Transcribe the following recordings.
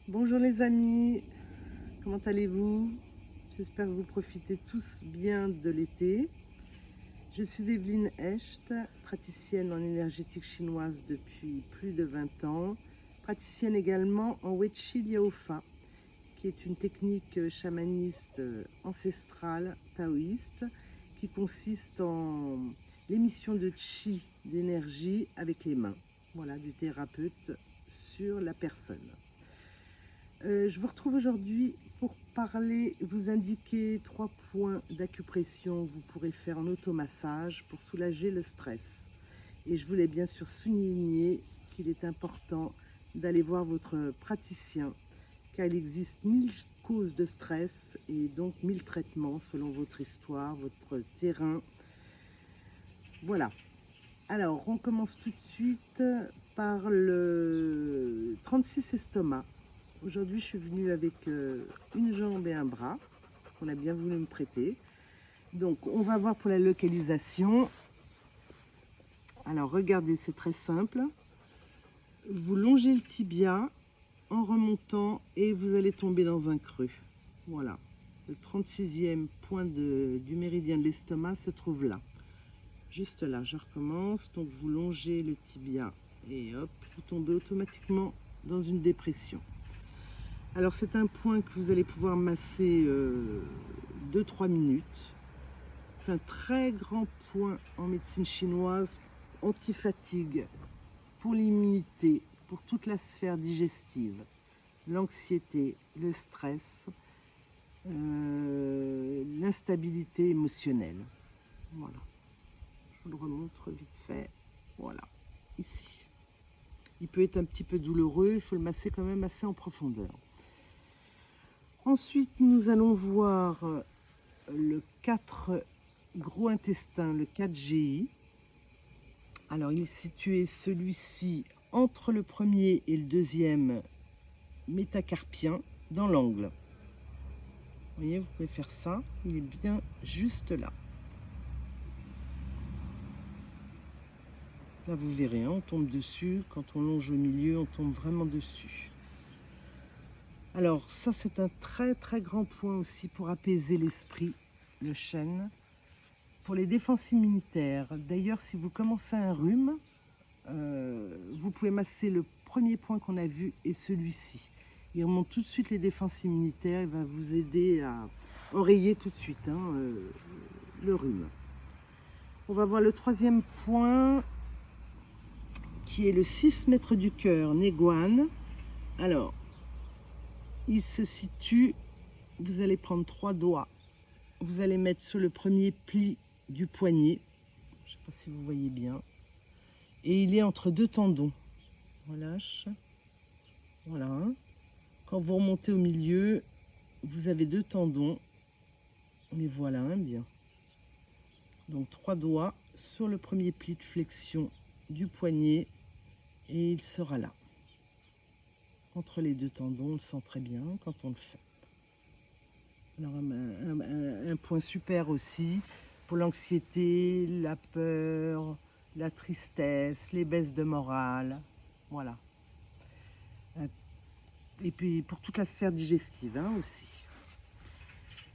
Bonjour les amis, comment allez-vous? J'espère que vous profitez tous bien de l'été. Je suis Evelyne Hecht, praticienne en énergétique chinoise depuis plus de 20 ans, praticienne également en Weiqi Liaofa, qui est une technique chamaniste ancestrale taoïste qui consiste en l'émission de chi, d'énergie avec les mains, voilà, du thérapeute sur la personne. Je vous retrouve aujourd'hui pour vous indiquer 3 points d'acupression que vous pourrez faire en automassage pour soulager le stress. Et je voulais bien sûr souligner qu'il est important d'aller voir votre praticien, car il existe 1000 causes de stress et donc 1000 traitements selon votre histoire, votre terrain. Voilà. Alors, on commence tout de suite par le 36 estomac. Aujourd'hui, je suis venue avec une jambe et un bras qu'on a bien voulu me prêter. Donc, on va voir pour la localisation. Alors, regardez, c'est très simple. Vous longez le tibia en remontant et vous allez tomber dans un creux. Voilà. Le 36e point du méridien de l'estomac se trouve là. Juste là, je recommence. Donc, vous longez le tibia et hop, vous tombez automatiquement dans une dépression. Alors c'est un point que vous allez pouvoir masser 2-3 minutes. C'est un très grand point en médecine chinoise, anti-fatigue, pour l'immunité, pour toute la sphère digestive, l'anxiété, le stress, l'instabilité émotionnelle. Voilà. Je vous le remontre vite fait. Voilà, ici. Il peut être un petit peu douloureux, il faut le masser quand même assez en profondeur. Ensuite, nous allons voir le 4 gros intestin, le 4GI. Alors, il est situé celui-ci entre le premier et le deuxième métacarpien dans l'angle. Vous voyez, vous pouvez faire ça. Il est bien juste là. Là, vous verrez, hein, on tombe dessus. Quand on longe au milieu, on tombe vraiment dessus. Alors ça, c'est un très très grand point aussi pour apaiser l'esprit, le chêne, pour les défenses immunitaires. D'ailleurs, si vous commencez un rhume, vous pouvez masser le premier point qu'on a vu et celui-ci. Il remonte tout de suite les défenses immunitaires, il va vous aider à enrayer tout de suite le rhume. On va voir le 3e point, qui est le 6 mètres du cœur, Neguan. Alors, il se situe, vous allez prendre 3 doigts, vous allez mettre sur le premier pli du poignet, je ne sais pas si vous voyez bien, et il est entre 2 tendons. On relâche, voilà. Quand vous remontez au milieu, vous avez 2 tendons, mais voilà, bien. Donc 3 doigts sur le premier pli de flexion du poignet, et il sera là. Entre les 2 tendons, on le sent très bien quand on le fait. Alors un point super aussi pour l'anxiété, la peur, la tristesse, les baisses de morale, voilà. Et puis pour toute la sphère digestive aussi.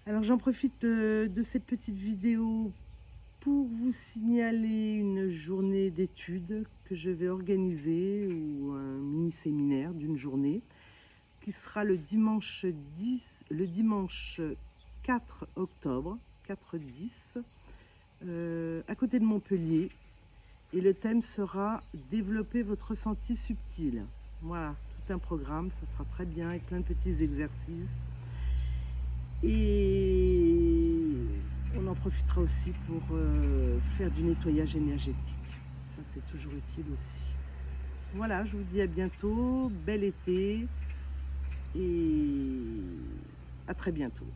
Alors j'en profite de cette petite vidéo pour vous signaler une journée d'études que je vais organiser, ou un mini-séminaire d'une journée, qui sera le dimanche 4 octobre, 4-10, à côté de Montpellier. Et le thème sera « Développer votre ressenti subtil ». Voilà, tout un programme, ça sera très bien, avec plein de petits exercices. Et on en profitera aussi pour faire du nettoyage énergétique. Ça, c'est toujours utile aussi. Voilà, je vous dis à bientôt, bel été, et à très bientôt.